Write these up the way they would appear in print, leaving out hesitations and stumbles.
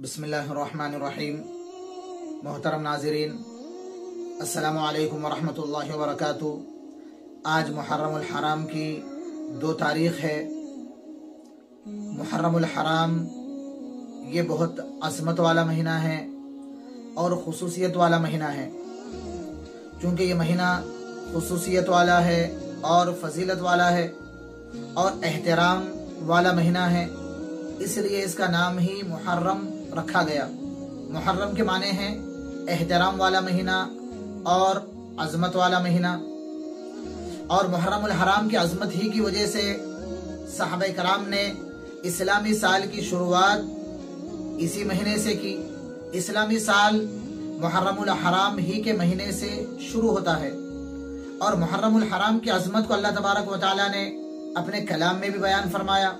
बिस्मिल्लाहिर्रहमानिर्रहीम। मोहतरम नाज़रीन, अस्सलामु अलैकुम वरहमतुल्लाहि वबरकातुहू। आज मुहर्रमुल हराम की 2 तारीख़ है। मुहर्रमुल हराम ये बहुत अज़मत वाला महीना है और ख़ुसूसियत वाला महीना है। चूँकि ये महीना ख़ुसूसियत वाला है और फजीलत वाला है और एहतराम वाला महीना है, इसलिए इसका नाम ही मुहर्रम रखा गया। मुहर्रम के माने हैं एहतराम वाला महीना और अज़मत वाला महीना। और मुहर्रमुल हराम की अज़मत ही की वजह से सहाबा कराम ने इस्लामी साल की शुरुआत इसी महीने से की। इस्लामी साल मुहर्रमुल हराम ही के महीने से शुरू होता है और मुहर्रमुल हराम की अज़मत को अल्लाह तबारक व तआला ने अपने कलाम में भी बयान फरमाया।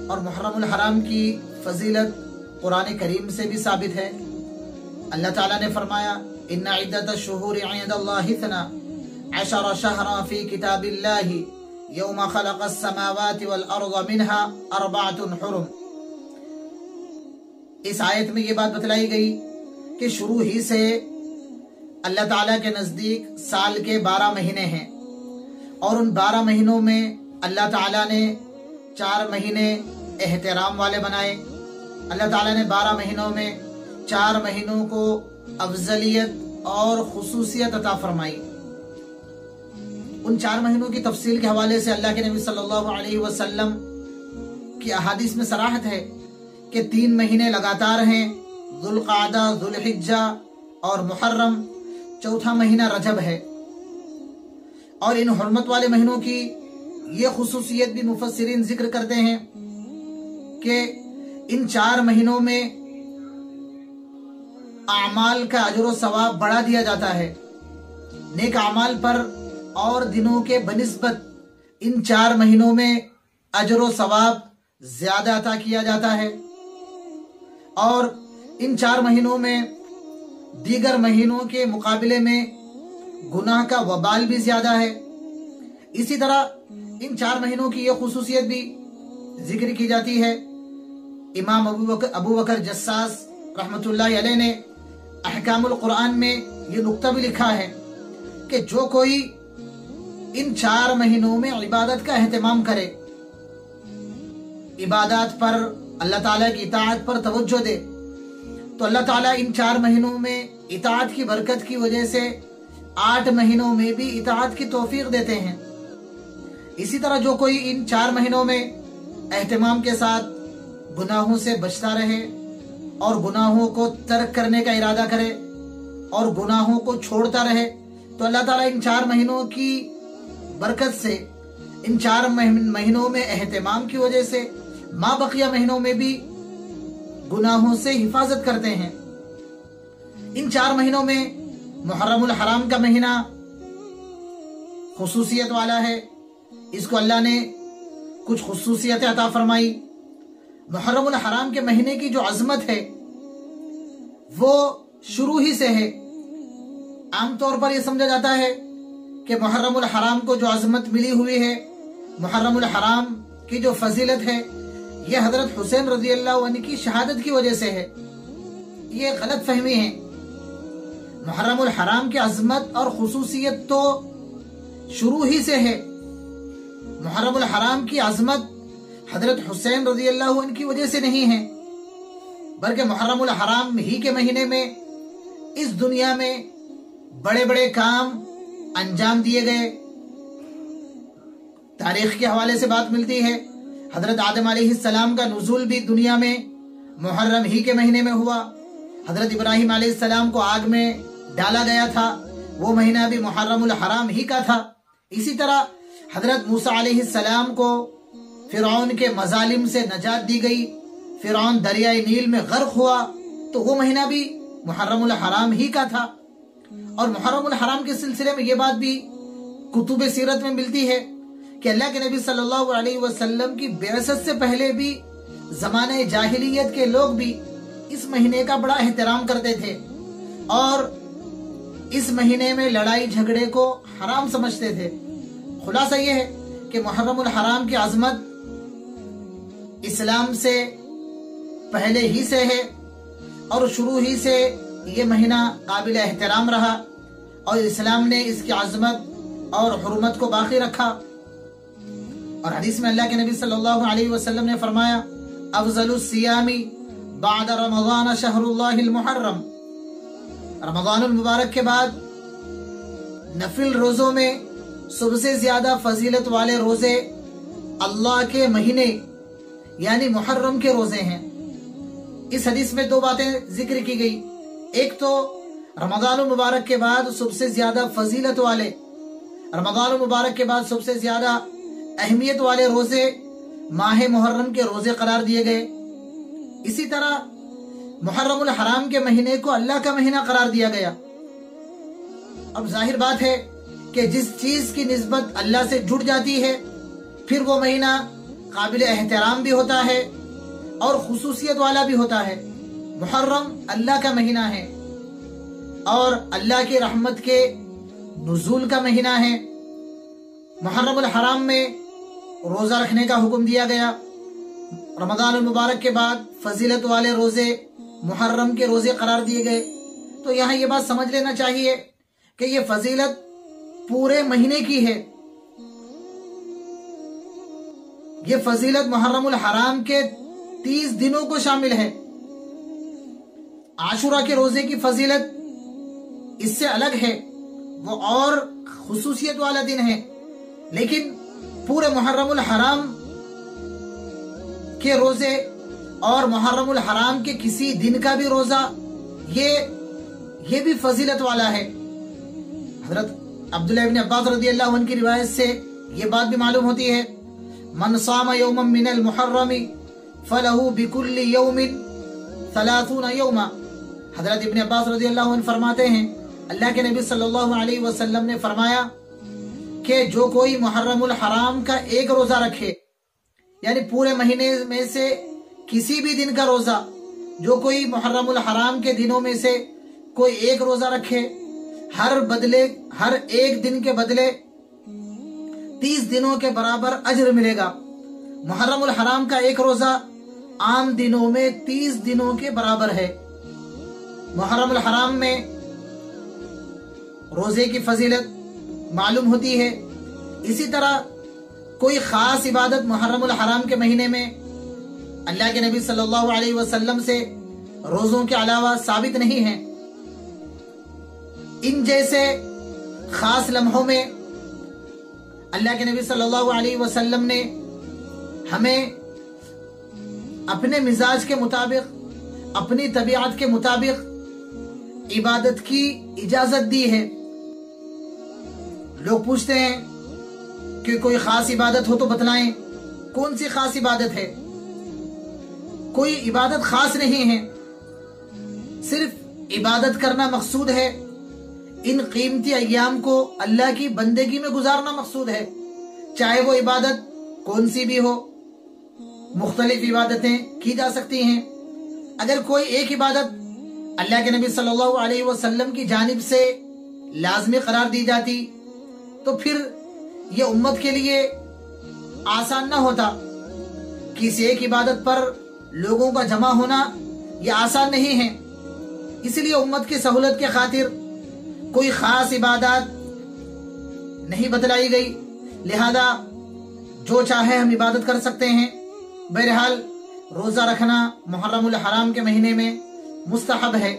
और मुहर्रमुल हराम की फजीलत कुरान करीम से भी साबित है। अल्लाह ताला ने फरमाया, इन्ना इद्दतश शुहूरि इंदल्लाहि इस्ना अशरा शहरा फी किताबिल्लाहि यौमा खलक़स समावाति वल अर्ज़ मिन्हा अर्बअतुन हुरुम। इस आयत में ये बात बतलाई गई कि शुरू ही से अल्लाह ताला के नज़दीक साल के 12 महीने हैं और उन 12 महीनों में अल्लाह ताला ने 4 महीने एहतराम वाले बनाए। अल्लाह ताला ने 12 महीनों में 4 महीनों को अफजलियत और खुसूसियत अता फरमाई। उन 4 महीनों की तफसील के हवाले से अल्लाह के नबी सल्लल्लाहु अलैहि वसल्लम की अहादीस में सराहत है कि 3 महीने लगातार हैं, ज़ुल्क़अदा, ज़ुल्हिज्जा और मुहर्रम। चौथा महीना रजब है। और इन हुर्मत वाले महीनों की ये खुसूसियत भी मुफस्सिरीन जिक्र करते हैं कि इन 4 महीनों में आमाल का अजर व सवाब बढ़ा दिया जाता है। नेक आमाल पर और दिनों के बनिस्बत इन 4 महीनों में अजर व सवाब ज्यादा अता किया जाता है। और इन 4 महीनों में दीगर महीनों के मुकाबले में गुनाह का वबाल भी ज्यादा है। इसी तरह इन 4 महीनों की यह खुसूसियत भी जिक्र की जाती है। इमाम अबू बकर जस्सास रहमतुल्लाहि अलैह ने अहकामुल कुरान में ये नुक्ता भी लिखा है कि जो कोई इन 4 महीनों में इबादत का एहतमाम करे, इबादत पर, अल्लाह ताला की इताअत पर तवज्जो दे, तो अल्लाह ताला इन 4 महीनों में इताअत की बरकत की वजह से 8 महीनों में भी इताअत की तौफीक देते हैं। इसी तरह जो कोई इन 4 महीनों में एहतमाम के साथ गुनाहों से बचता रहे और गुनाहों को तर्क करने का इरादा करे और गुनाहों को छोड़ता रहे, तो अल्लाह ताला इन 4 महीनों की बरकत से, इन 4 महीनों में एहतमाम की वजह से मा बकिया महीनों में भी गुनाहों से हिफाजत करते हैं। इन 4 महीनों में मुहर्रमुल हराम का महीना खुसूसियत वाला है। इसको अल्लाह ने कुछ खुसूसियत अता फरमाई। मुहर्रमुल हराम के महीने की जो अजमत है वो शुरू ही से है। आमतौर पर यह समझा जाता है कि मुहर्रमुल हराम को जो अजमत मिली हुई है, मुहर्रमुल हराम की जो फजीलत है, यह हजरत हुसैन रजी अल्लाह अन्हु की शहादत की वजह से है। ये गलत फहमी है। मुहर्रमुल हराम की अजमत और खुसूसियत तो शुरू ही से है। मुहर्रमुल हराम की अजमत हजरत हुसैन रजी अल्लाह अन्हु की वजह से नहीं है, बल्कि मुहर्रमुल हराम ही के महीने में इस दुनिया में बड़े बड़े काम अंजाम दिए गए। तारीख के हवाले से बात मिलती है, हजरत आदम अलैहिस्सलाम का नुज़ूल भी दुनिया में मुहर्रम ही के महीने में हुआ। हजरत इब्राहिम अलैहिस्सलाम को आग में डाला गया था, वो महीना भी मुहर्रमुल हराम ही का था। इसी तरह हजरत मूसा अलैहिस्सलाम को फिरौन के मजालिम से नजात दी गई, फिरौन दरियाए नील में गर्क हुआ, तो वो महीना भी मुहर्रमुल हराम ही का था। और मुहर्रमुल हराम के सिलसिले में ये बात भी कुतुब सीरत में मिलती है कि अल्लाह के नबी सल्लल्लाहु अलैहि वसल्लम की बेअसत से पहले भी ज़माने जाहिलियत के लोग भी इस महीने का बड़ा एहतराम करते थे और इस महीने में लड़ाई झगड़े को हराम समझते थे। खुलासा यह है कि मुहर्रमुल हराम की अजमत इस्लाम से پہلے ہی سے ہے اور شروع ہی سے یہ مہینہ قابل احترام رہا اور اسلام نے اس کی عظمت اور حرمت کو باقی رکھا۔ اور حدیث میں اللہ کے نبی صلی اللہ علیہ وسلم نے فرمایا افضل الصیام بعد رمضان شہر اللہ المحرم، رمضان المبارک کے بعد نفل روزوں میں سب سے زیادہ فضیلت والے روزے اللہ کے مہینے یعنی محرم کے روزے ہیں۔ اس حدیث میں دو باتیں ذکر کی گئی، ایک تو رمضان المبارک کے بعد سب سے زیادہ فضیلت والے، رمضان المبارک کے بعد سب سے زیادہ اہمیت والے روزے ماہ محرم کے روزے قرار دیے گئے۔ اسی طرح محرم الحرام کے مہینے کو اللہ کا مہینہ قرار دیا گیا۔ اب ظاہر بات ہے کہ جس چیز کی نسبت اللہ سے جڑ جاتی ہے پھر وہ مہینہ قابل احترام بھی ہوتا ہے اور خصوصیت والا بھی ہوتا ہے۔ محرم اللہ کا مہینہ ہے اور اللہ کی رحمت کے نزول کا مہینہ ہے۔ محرم الحرام میں روزہ رکھنے کا حکم دیا گیا۔ رمضان المبارک کے بعد فضیلت والے روزے محرم کے روزے قرار دیے گئے۔ تو یہاں یہ بات سمجھ لینا چاہیے کہ یہ فضیلت پورے مہینے کی ہے۔ یہ فضیلت محرم الحرام کے 30 دنوں کو شامل ہے۔ عاشورہ کے روزے کی فضیلت اس سے الگ ہے، وہ اور خصوصیت والا دن ہے، لیکن پورے محرم الحرام کے روزے اور محرم الحرام کے کسی دن کا بھی روزہ یہ بھی فضیلت والا ہے۔ حضرت عبداللہ ابن عباس رضی اللہ عنہ کی روایت سے یہ بات بھی معلوم ہوتی ہے من صام یوما من المحرم فلہ بکل یوم 30 یوما۔ حضرت ابن عباس رضی اللہ عنہ فرماتے ہیں اللہ کے نبی صلی اللہ علیہ وسلم نے فرمایا کہ جو کوئی محرم الحرام کا ایک روزہ رکھے، یعنی پورے مہینے میں سے کسی بھی دن کا روزہ، جو کوئی محرم الحرام کے دنوں میں سے کوئی ایک روزہ رکھے، ہر ایک دن کے بدلے 30 دنوں کے برابر اجر ملے گا۔ محرم الحرام کا ایک روزہ عام دنوں میں 30 دنوں کے برابر ہے۔ محرم الحرام میں روزے کی فضیلت معلوم ہوتی ہے۔ اسی طرح کوئی خاص عبادت محرم الحرام کے مہینے میں اللہ کے نبی صلی اللہ علیہ وسلم سے روزوں کے علاوہ ثابت نہیں ہے۔ ان جیسے خاص لمحوں میں اللہ کے نبی صلی اللہ علیہ وسلم نے ہمیں اپنے مزاج کے مطابق، اپنی طبیعت کے مطابق عبادت کی اجازت دی ہے۔ لوگ پوچھتے ہیں کہ کوئی خاص عبادت ہو تو بتلائیں، کون سی خاص عبادت ہے؟ کوئی عبادت خاص نہیں ہے، صرف عبادت کرنا مقصود ہے۔ ان قیمتی ایام کو اللہ کی بندگی میں گزارنا مقصود ہے، چاہے وہ عبادت کون سی بھی ہو۔ مختلف عبادتیں کی جا سکتی ہیں۔ اگر کوئی ایک عبادت اللہ کے نبی صلی اللہ علیہ وسلم کی جانب سے لازمی قرار دی جاتی تو پھر یہ امت کے لیے آسان نہ ہوتا۔ کسی ایک عبادت پر لوگوں کا جمع ہونا یہ آسان نہیں ہے، اس لیے امت کی سہولت کے خاطر کوئی خاص عبادت نہیں بتلائی گئی، لہذا جو چاہے ہم عبادت کر سکتے ہیں۔ بہرحال روزہ رکھنا محرم الحرام کے مہینے میں مستحب ہے۔